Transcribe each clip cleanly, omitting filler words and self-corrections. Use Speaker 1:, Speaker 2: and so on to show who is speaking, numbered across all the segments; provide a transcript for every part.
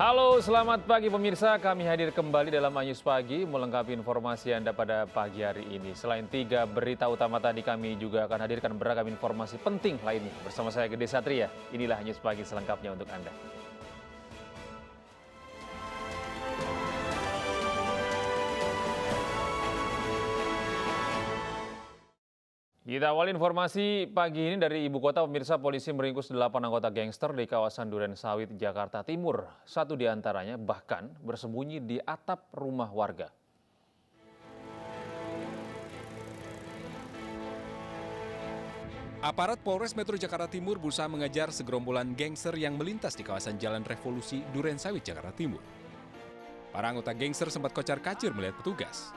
Speaker 1: Halo, selamat pagi pemirsa. Kami hadir kembali dalam Anyus Pagi melengkapi informasi Anda pada pagi hari ini. Selain 3 berita utama tadi, kami juga akan hadirkan beragam informasi penting lainnya. Bersama saya Gede Satria, inilah Anyus Pagi selengkapnya untuk Anda. Kita awali informasi pagi ini dari ibu kota. Pemirsa, polisi meringkus 8 anggota gangster di kawasan Duren Sawit, Jakarta Timur. Satu di antaranya bahkan bersembunyi di atap rumah warga.
Speaker 2: Aparat Polres Metro Jakarta Timur berusaha mengejar segerombolan gangster yang melintas di kawasan Jalan Revolusi, Duren Sawit, Jakarta Timur. Para anggota gangster sempat kocar-kacir melihat petugas.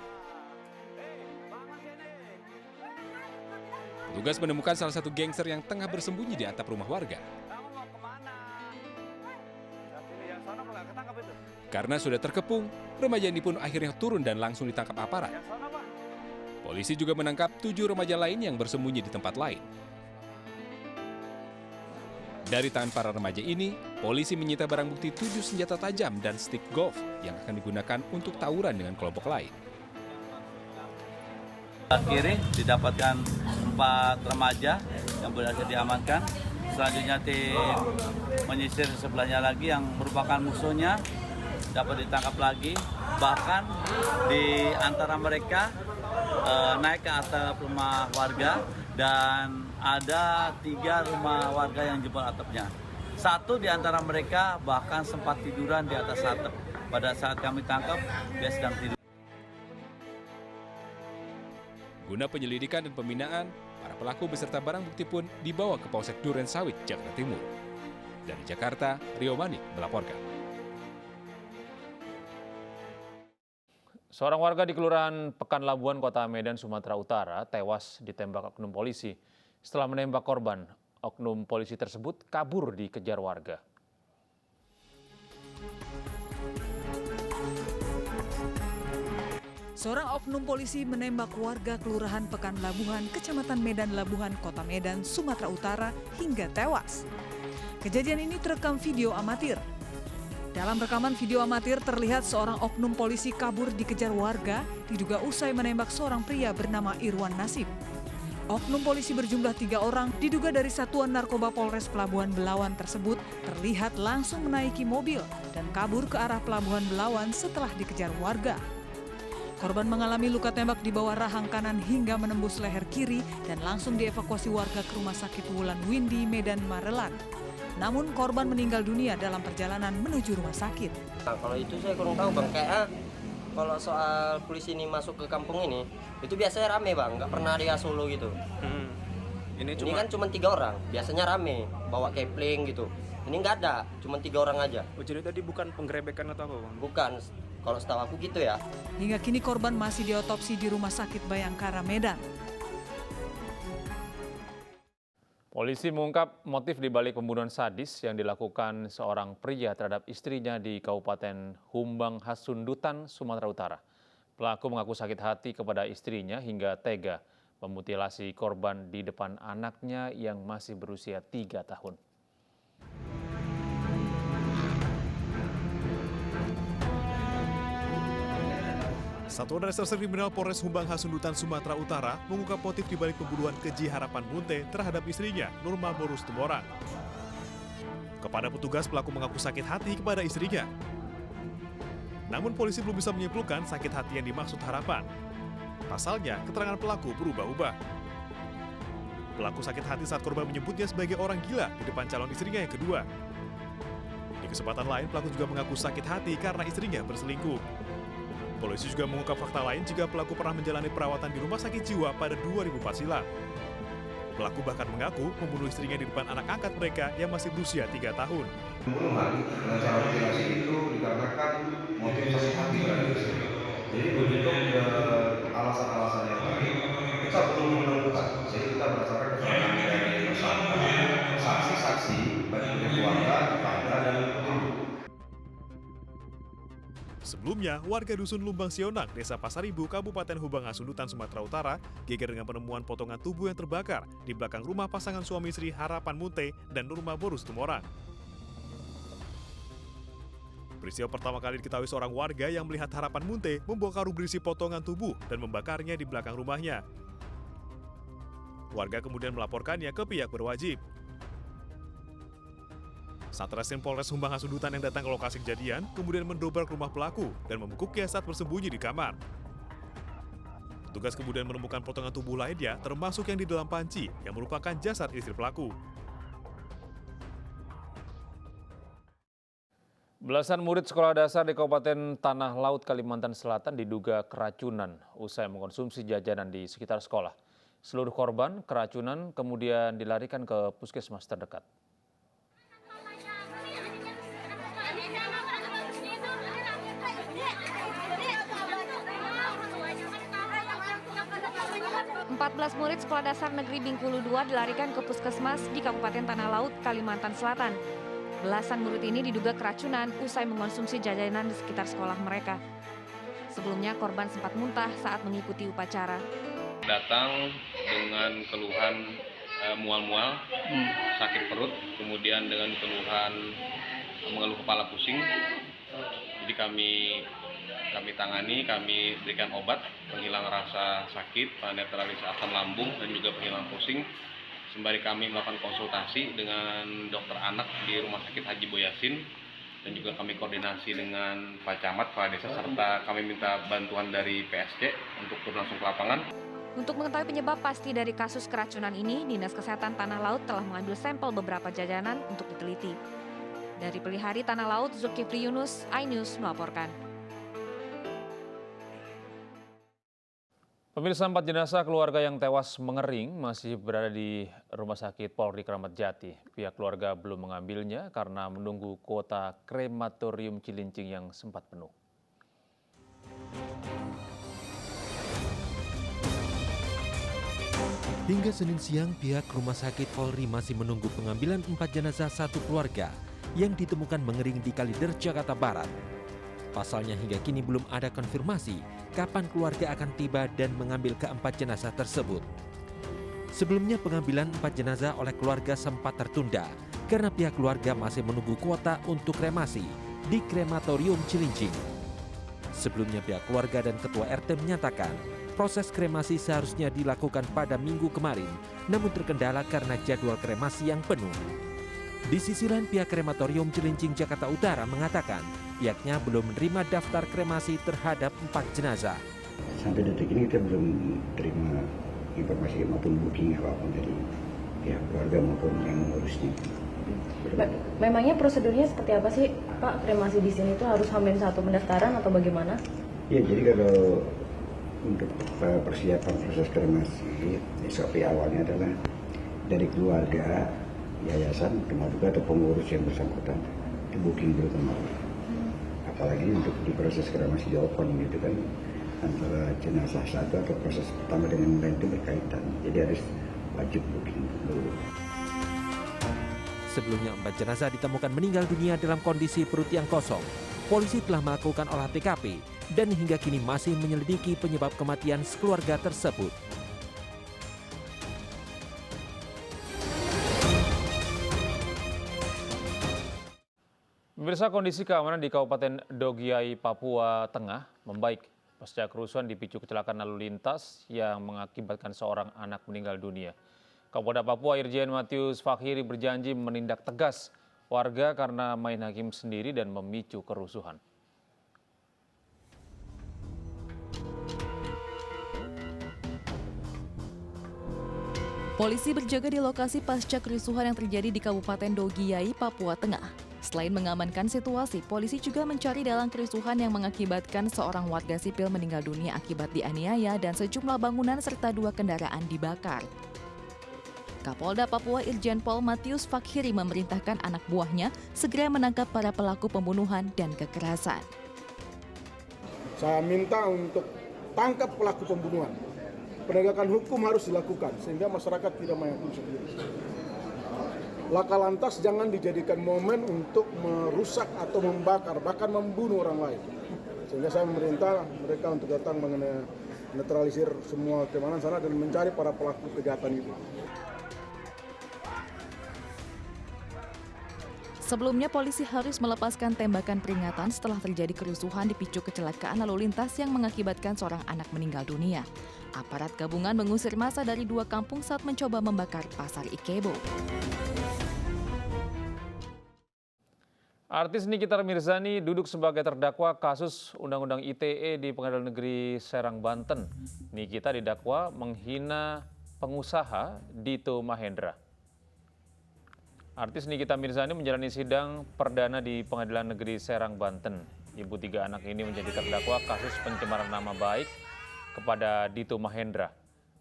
Speaker 2: Petugas menemukan salah satu gangster yang tengah bersembunyi di atap rumah warga. Karena sudah terkepung, remaja ini pun akhirnya turun dan langsung ditangkap aparat. Polisi juga menangkap 7 remaja lain yang bersembunyi di tempat lain. Dari tangan para remaja ini, polisi menyita barang bukti 7 senjata tajam dan stick golf yang akan digunakan untuk tawuran dengan kelompok lain.
Speaker 3: Kiri didapatkan 4 remaja yang berhasil diamankan. Selanjutnya tim menyisir sebelahnya lagi yang merupakan musuhnya dapat ditangkap lagi. Bahkan di antara mereka naik ke atap rumah warga dan ada 3 rumah warga yang jebol atapnya. Satu di antara mereka bahkan sempat tiduran di atas atap. Pada saat kami tangkap, dia sedang tidur.
Speaker 2: Guna penyelidikan dan pembinaan, para pelaku beserta barang bukti pun dibawa ke Polsek Duren Sawit, Jakarta Timur. Dari Jakarta, Rio Manik melaporkan.
Speaker 1: Seorang warga di Kelurahan Pekan Labuan, Kota Medan, Sumatera Utara tewas ditembak oknum polisi. Setelah menembak korban, oknum polisi tersebut kabur dikejar warga.
Speaker 4: Seorang oknum polisi menembak warga Kelurahan Pekan Labuhan, Kecamatan Medan Labuhan, Kota Medan, Sumatera Utara hingga tewas. Kejadian ini terekam video amatir. Dalam rekaman video amatir terlihat seorang oknum polisi kabur dikejar warga, diduga usai menembak seorang pria bernama Irwan Nasib. Oknum polisi berjumlah 3 orang, diduga dari Satuan Narkoba Polres Pelabuhan Belawan tersebut, terlihat langsung menaiki mobil dan kabur ke arah Pelabuhan Belawan setelah dikejar warga. Korban mengalami luka tembak di bawah rahang kanan hingga menembus leher kiri dan langsung dievakuasi warga ke Rumah Sakit Wulan Windy, Medan, Marelan. Namun korban meninggal dunia dalam perjalanan menuju rumah sakit.
Speaker 5: Nah, kalau itu saya kurang tahu Bang, kayak kalau soal polisi ini masuk ke kampung ini, itu biasanya rame Bang, nggak pernah dia solo gitu. Ini kan cuma 3 orang, biasanya rame, bawa kepling gitu. Ini nggak ada, cuma 3 orang aja.
Speaker 6: Oh, jadi tadi bukan penggerebekan atau apa Bang?
Speaker 5: Bukan, kalau setahu aku gitu ya.
Speaker 4: Hingga kini korban masih diotopsi di Rumah Sakit Bayangkara, Medan.
Speaker 1: Polisi mengungkap motif dibalik pembunuhan sadis yang dilakukan seorang pria terhadap istrinya di Kabupaten Humbang Hasundutan, Sumatera Utara. Pelaku mengaku sakit hati kepada istrinya hingga tega memutilasi korban di depan anaknya yang masih berusia 3 tahun.
Speaker 7: Satuan Reserse Kriminal Polres Humbang Hasundutan, Sumatera Utara mengungkap motif dibalik pembunuhan keji Harapan Munte terhadap istrinya, Nurma Borus Tumorang. Kepada petugas, pelaku mengaku sakit hati kepada istrinya. Namun polisi belum bisa menyimpulkan sakit hati yang dimaksud Harapan. Pasalnya, keterangan pelaku berubah-ubah. Pelaku sakit hati saat korban menyebutnya sebagai orang gila di depan calon istrinya yang kedua. Di kesempatan lain, pelaku juga mengaku sakit hati karena istrinya berselingkuh. Polisi juga mengungkap fakta lain jika pelaku pernah menjalani perawatan di rumah sakit jiwa pada 2004 silam. Pelaku bahkan mengaku membunuh istrinya di depan anak angkat mereka yang masih berusia 3 tahun.
Speaker 8: Pembunuhan dengan cara mutilasi itu dikarenakan motif sakit hati terhadap istri. Jadi begitu alasan-alasan yang lain kita belum menemukan. Jadi kita berdasarkan keterangan dari tersangka, saksi-saksi, baik dari keluarga, tetangga, dan petunjuk.
Speaker 7: Sebelumnya, warga dusun Lumbang Sionang, Desa Pasaribu, Kabupaten Humbang Hasundutan, Sumatera Utara, geger dengan penemuan potongan tubuh yang terbakar di belakang rumah pasangan suami istri Harapan Munte dan Nurma Borus Tumorang. Peristiwa pertama kali diketahui seorang warga yang melihat Harapan Munte membawa karung berisi potongan tubuh dan membakarnya di belakang rumahnya. Warga kemudian melaporkannya ke pihak berwajib. Satreskrim Polres Humbang Hasundutan yang datang ke lokasi kejadian kemudian mendobrak rumah pelaku dan membekuknya saat bersembunyi di kamar. Petugas kemudian menemukan potongan tubuh lainnya termasuk yang di dalam panci yang merupakan jasad istri pelaku.
Speaker 1: Belasan murid sekolah dasar di Kabupaten Tanah Laut, Kalimantan Selatan diduga keracunan usai mengkonsumsi jajanan di sekitar sekolah. Seluruh korban keracunan kemudian dilarikan ke puskesmas terdekat.
Speaker 9: Belas murid Sekolah Dasar Negeri Bengkulu II dilarikan ke puskesmas di Kabupaten Tanah Laut, Kalimantan Selatan. Belasan murid ini diduga keracunan usai mengkonsumsi jajanan di sekitar sekolah mereka. Sebelumnya korban sempat muntah saat mengikuti upacara.
Speaker 10: Datang dengan keluhan mual-mual, sakit perut, kemudian dengan keluhan mengeluh kepala pusing. Jadi kami tangani, kami berikan obat penghilang rasa sakit, netralisasi asam lambung dan juga penghilang pusing. Sembari kami melakukan konsultasi dengan dokter anak di Rumah Sakit Haji Boyasin dan juga kami koordinasi dengan Pak Camat, Kepala Desa, serta kami minta bantuan dari PSC untuk turun langsung ke lapangan.
Speaker 9: Untuk mengetahui penyebab pasti dari kasus keracunan ini, Dinas Kesehatan Tanah Laut telah mengambil sampel beberapa jajanan untuk diteliti. Dari Pelihari Tanah Laut, Zulkifli Yunus, iNews melaporkan.
Speaker 1: Pemirsa, 4 jenazah keluarga yang tewas mengering masih berada di Rumah Sakit Polri Kramat Jati. Pihak keluarga belum mengambilnya karena menunggu kuota krematorium Cilincing yang sempat penuh.
Speaker 11: Hingga Senin siang, pihak Rumah Sakit Polri masih menunggu pengambilan 4 jenazah satu keluarga yang ditemukan mengering di Kalider, Jakarta Barat. Pasalnya hingga kini belum ada konfirmasi kapan keluarga akan tiba dan mengambil keempat jenazah tersebut. Sebelumnya pengambilan 4 jenazah oleh keluarga sempat tertunda karena pihak keluarga masih menunggu kuota untuk kremasi di krematorium Cilincing. Sebelumnya pihak keluarga dan ketua RT menyatakan proses kremasi seharusnya dilakukan pada Minggu kemarin, namun terkendala karena jadwal kremasi yang penuh. Di sisi lain, pihak krematorium Cilincing, Jakarta Utara mengatakan pihaknya belum menerima daftar kremasi terhadap 4 jenazah.
Speaker 12: Sampai detik ini kita belum terima informasi maupun booking apapun dari pihak keluarga maupun yang mengurusnya.
Speaker 13: Memangnya prosedurnya seperti apa sih, Pak? Kremasi di sini itu harus hamil 1 pendaftaran atau bagaimana?
Speaker 12: Ya, jadi kalau untuk persiapan proses kremasi, SOP awalnya adalah dari keluarga, yayasan, keluarga atau pengurus yang bersangkutan di booking dulu kemarin. Apalagi untuk di proses kremasi di open gitu kan, antara jenazah satu atau proses pertama dengan lain itu berkaitan. Jadi harus wajib booking dulu.
Speaker 11: Sebelumnya 4 jenazah ditemukan meninggal dunia dalam kondisi perut yang kosong. Polisi telah melakukan olah TKP dan hingga kini masih menyelidiki penyebab kematian sekeluarga tersebut.
Speaker 1: Pemirsa, kondisi keamanan di Kabupaten Dogiai, Papua Tengah membaik pasca kerusuhan dipicu kecelakaan lalu lintas yang mengakibatkan seorang anak meninggal dunia. Kapolda Papua Irjen Matius Fakhiri berjanji menindak tegas warga karena main hakim sendiri dan memicu kerusuhan.
Speaker 14: Polisi berjaga di lokasi pasca kerusuhan yang terjadi di Kabupaten Dogiai, Papua Tengah. Selain mengamankan situasi, polisi juga mencari dalang kerusuhan yang mengakibatkan seorang warga sipil meninggal dunia akibat dianiaya dan sejumlah bangunan serta 2 kendaraan dibakar. Kapolda Papua Irjen Pol Matius Fakhiri memerintahkan anak buahnya segera menangkap para pelaku pembunuhan dan kekerasan.
Speaker 15: Saya minta untuk tangkap pelaku pembunuhan. Penegakan hukum harus dilakukan sehingga masyarakat tidak main hakim sendiri. Laka lantas jangan dijadikan momen untuk merusak atau membakar, bahkan membunuh orang lain. Sehingga saya memerintah mereka untuk datang mengenai netralisir semua keamanan sana dan mencari para pelaku kejahatan itu.
Speaker 14: Sebelumnya, polisi harus melepaskan tembakan peringatan setelah terjadi kerusuhan dipicu kecelakaan lalu lintas yang mengakibatkan seorang anak meninggal dunia. Aparat gabungan mengusir massa dari 2 kampung saat mencoba membakar pasar Ikebo.
Speaker 1: Artis Nikita Mirzani duduk sebagai terdakwa kasus Undang-Undang ITE di Pengadilan Negeri Serang, Banten. Nikita didakwa menghina pengusaha Dito Mahendra. Artis Nikita Mirzani menjalani sidang perdana di Pengadilan Negeri Serang, Banten. Ibu 3 anak ini menjadi terdakwa kasus pencemaran nama baik kepada Dito Mahendra.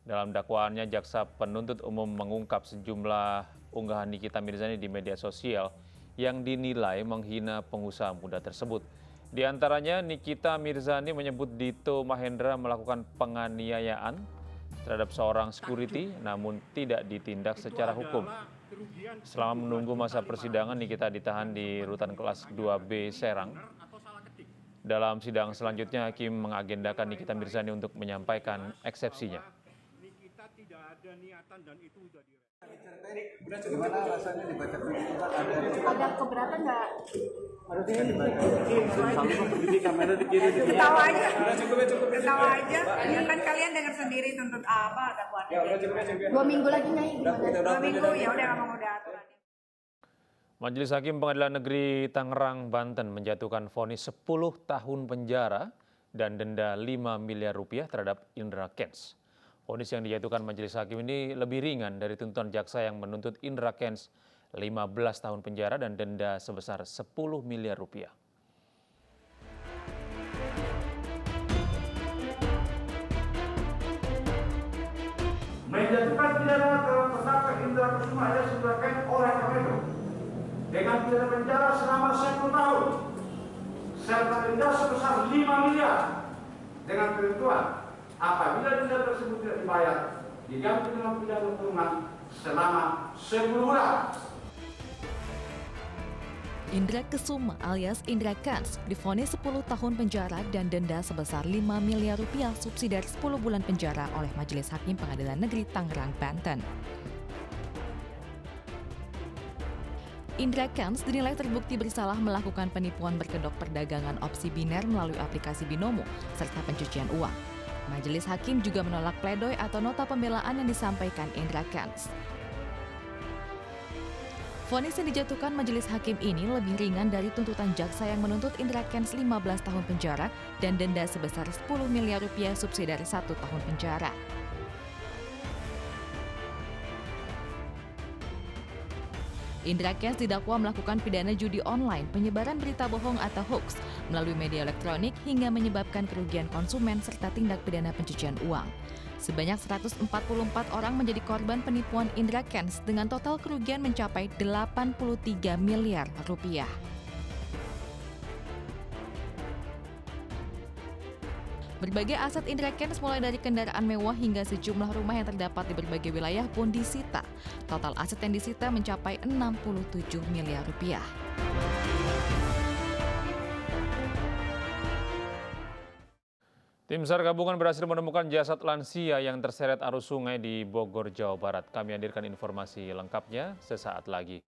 Speaker 1: Dalam dakwaannya, jaksa penuntut umum mengungkap sejumlah unggahan Nikita Mirzani di media sosial yang dinilai menghina pengusaha muda tersebut. Di antaranya, Nikita Mirzani menyebut Dito Mahendra melakukan penganiayaan terhadap seorang security namun tidak ditindak secara hukum. Selama menunggu masa persidangan, Nikita ditahan di rutan kelas 2B Serang. Dalam sidang selanjutnya, hakim mengagendakan Nikita Mirzani untuk menyampaikan eksepsinya.
Speaker 15: Nikita tidak ada niatan dan itu sudah
Speaker 16: Gimana rasanya dibaca begitu Pak?
Speaker 17: Ada keberatan nggak?
Speaker 16: Kamera di kiri.
Speaker 17: Ketawa aja. Ketawa aja. Ya kan kalian dengar sendiri tuntut apa dakwaannya. 2 minggu lagi Nyai. 2 minggu ya udah ngomong udah aturan.
Speaker 1: Majelis Hakim Pengadilan Negeri Tangerang, Banten menjatuhkan vonis 10 tahun penjara dan denda 5 miliar rupiah terhadap Indra Kents. Vonis yang dijatuhkan Majelis Hakim ini lebih ringan dari tuntutan jaksa yang menuntut Indra Kents 15 tahun penjara dan denda sebesar 10 miliar rupiah.
Speaker 18: Menjatuhkan pidana terhadap terdakwa Indra Kusuma alias Indra Kents oleh Kpu dengan pidana penjara selama 10 tahun serta denda sebesar 5 miliar dengan ketentuan apabila denda tersebut tidak dibayar diganti dengan pidana kurungan selama 10 bulan.
Speaker 14: Indra Kusuma alias Indra Kents divonis 10 tahun penjara dan denda sebesar 5 miliar rupiah subsidiar 10 bulan penjara oleh Majelis Hakim Pengadilan Negeri Tangerang, Banten. Indra Kents dinilai terbukti bersalah melakukan penipuan berkedok perdagangan opsi biner melalui aplikasi Binomo serta pencucian uang. Majelis Hakim juga menolak pledoi atau nota pembelaan yang disampaikan Indra Kents. Vonis yang dijatuhkan Majelis Hakim ini lebih ringan dari tuntutan jaksa yang menuntut Indra Kents 15 tahun penjara dan denda sebesar 10 miliar rupiah subsidiar 1 tahun penjara. Indra Kents didakwa melakukan pidana judi online, penyebaran berita bohong atau hoax melalui media elektronik hingga menyebabkan kerugian konsumen serta tindak pidana pencucian uang. Sebanyak 144 orang menjadi korban penipuan Indra Kents dengan total kerugian mencapai 83 miliar rupiah. Berbagai aset Indra Kents mulai dari kendaraan mewah hingga sejumlah rumah yang terdapat di berbagai wilayah pun disita. Total aset yang disita mencapai 67 miliar rupiah.
Speaker 1: Tim SAR gabungan berhasil menemukan jasad lansia yang terseret arus sungai di Bogor, Jawa Barat. Kami hadirkan informasi lengkapnya sesaat lagi.